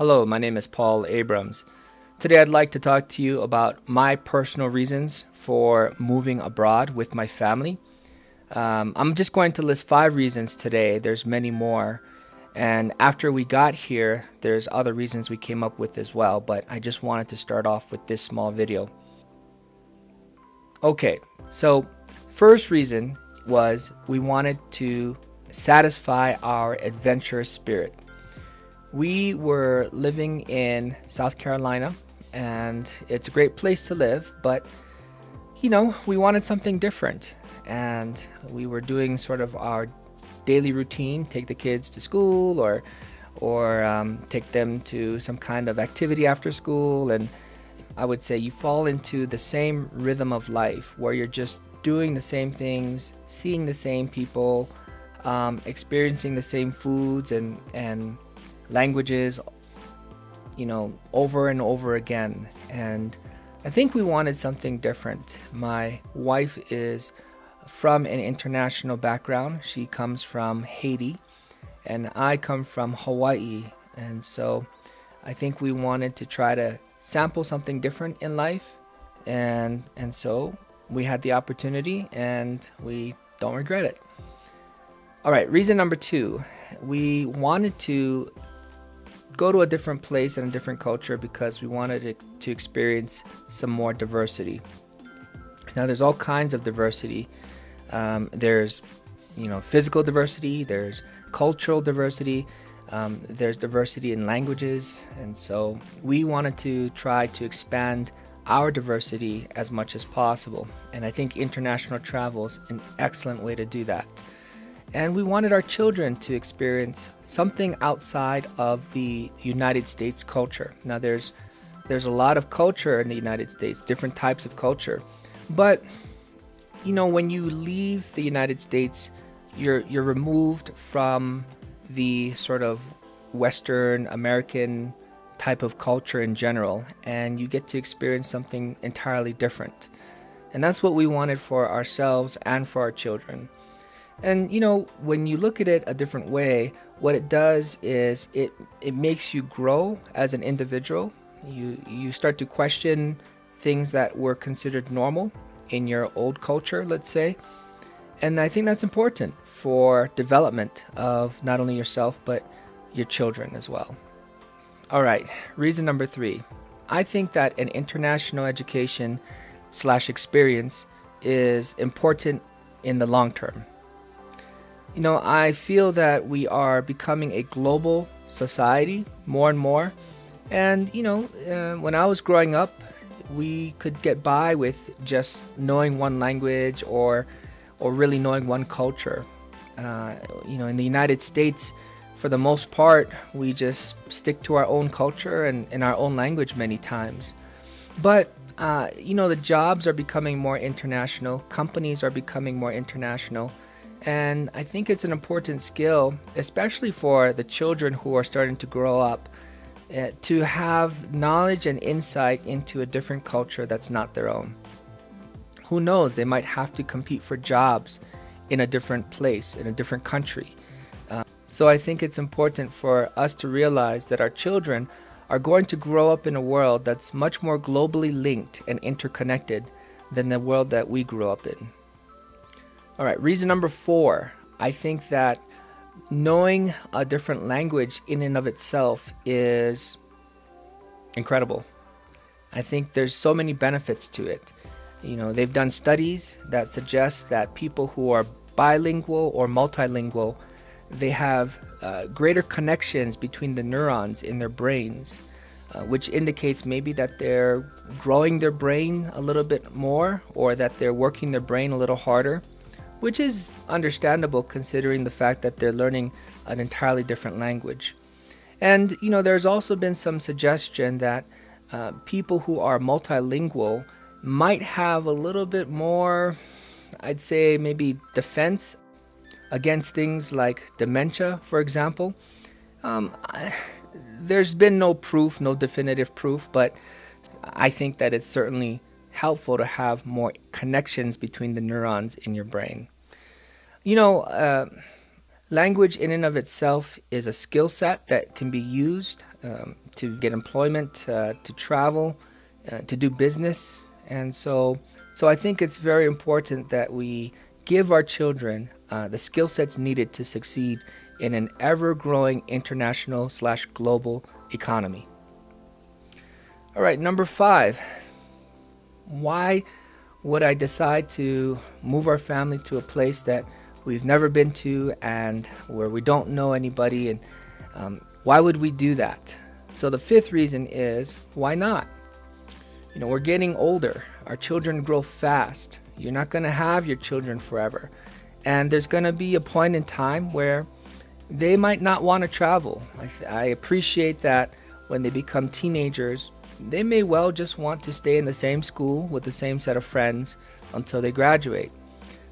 Hello, my name is Paul Abrams. Today I'd like to talk to you about my personal reasons for moving abroad with my family. I'm just going to list 5 reasons today. There's many more. And after we got here, there's other reasons we came up with as well, but I just wanted to start off with this small video. Okay, so first reason was we wanted to satisfy our adventurous spirit. We were living in South Carolina, and it's a great place to live, but we wanted something different. And we were doing sort of our daily routine, take the kids to school or take them to some kind of activity after school. And I would say you fall into the same rhythm of life where you're just doing the same things, seeing the same people, experiencing the same foods and languages, over and over again. And I think we wanted something different. My wife is from an international background. She comes from Haiti, and I come from Hawaii. And so I think we wanted to try to sample something different in life. And so we had the opportunity, and we don't regret it. All right, reason number 2. We wanted to go to a different place and a different culture because we wanted to experience some more diversity. Now, there's all kinds of diversity. There's, physical diversity. There's cultural diversity. There's diversity in languages. And so we wanted to try to expand our diversity as much as possible. And I think international travel is an excellent way to do that. And we wanted our children to experience something outside of the United States culture. Now, there's a lot of culture in the United States, different types of culture. But, when you leave the United States, you're removed from the sort of Western American type of culture in general, and you get to experience something entirely different. And that's what we wanted for ourselves and for our children. And when you look at it a different way, what it does is it makes you grow as an individual. You start to question things that were considered normal in your old culture, let's say. And I think that's important for development of not only yourself, but your children as well. All right, reason number 3. I think that an international education/experience is important in the long term. I feel that we are becoming a global society more and more. And, when I was growing up, we could get by with just knowing one language or really knowing one culture. In the United States, for the most part, we just stick to our own culture and our own language many times. But, the jobs are becoming more international. Companies are becoming more international. And I think it's an important skill, especially for the children who are starting to grow up, to have knowledge and insight into a different culture that's not their own. Who knows, they might have to compete for jobs in a different place, in a different country. So I think it's important for us to realize that our children are going to grow up in a world that's much more globally linked and interconnected than the world that we grew up in. All right, reason number 4, I think that knowing a different language in and of itself is incredible. I think there's so many benefits to it. They've done studies that suggest that people who are bilingual or multilingual, they have greater connections between the neurons in their brains, which indicates maybe that they're growing their brain a little bit more or that they're working their brain a little harder, which is understandable considering the fact that they're learning an entirely different language. And, there's also been some suggestion that people who are multilingual might have a little bit more, I'd say maybe defense against things like dementia, for example. There's been no proof, no definitive proof, but I think that it's certainly helpful to have more connections between the neurons in your brain. Language in and of itself is a skill set that can be used to get employment, to travel, to do business. And so I think it's very important that we give our children the skill sets needed to succeed in an ever-growing international slash global economy. All right, number 5. Why would I decide to move our family to a place that we've never been to and where we don't know anybody? And why would we do that? So the 5th reason is, why not? We're getting older. Our children grow fast. You're not going to have your children forever. And there's going to be a point in time where they might not want to travel. I appreciate that when they become teenagers, they may well just want to stay in the same school with the same set of friends until they graduate.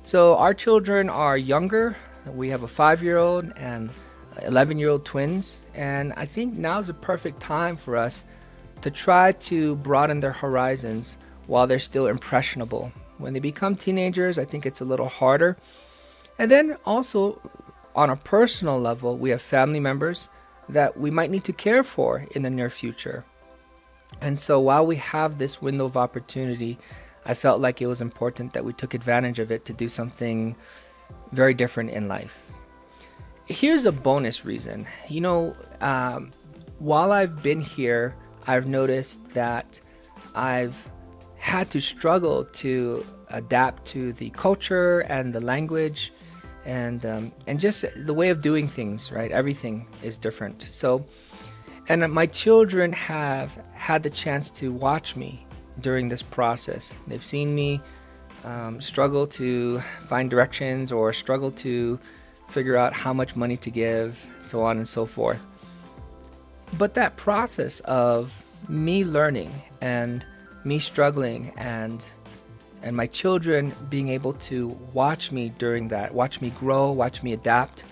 So our children are younger. We have a 5-year-old and 11-year-old twins. And I think now's the perfect time for us to try to broaden their horizons while they're still impressionable. When they become teenagers, I think it's a little harder. And then also, on a personal level, we have family members that we might need to care for in the near future. And so while we have this window of opportunity, I felt like it was important that we took advantage of it to do something very different in life. Here's a bonus reason. While I've been here, I've noticed that I've had to struggle to adapt to the culture and the language and just the way of doing things, right? Everything is different. And my children have had the chance to watch me during this process. They've seen me struggle to find directions or struggle to figure out how much money to give, so on and so forth. But that process of me learning and me struggling and my children being able to watch me during that, watch me grow, watch me adapt,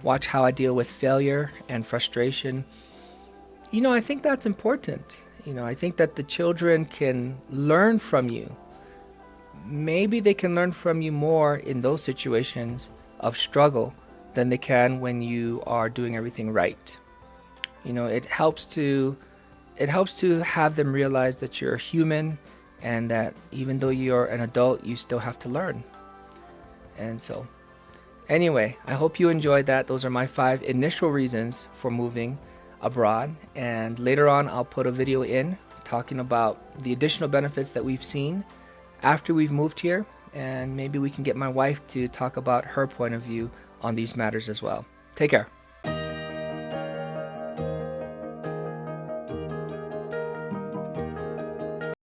watch how I deal with failure and frustration, I think that's important. I think that the children can learn from you. Maybe they can learn from you more in those situations of struggle than they can when you are doing everything right. It helps to have them realize that you're human and that even though you're an adult, you still have to learn. And so, anyway, I hope you enjoyed that. Those are my 5 initial reasons for moving abroad. And later on, I'll put a video in talking about the additional benefits that we've seen after we've moved here. And maybe we can get my wife to talk about her point of view on these matters as well. Take care.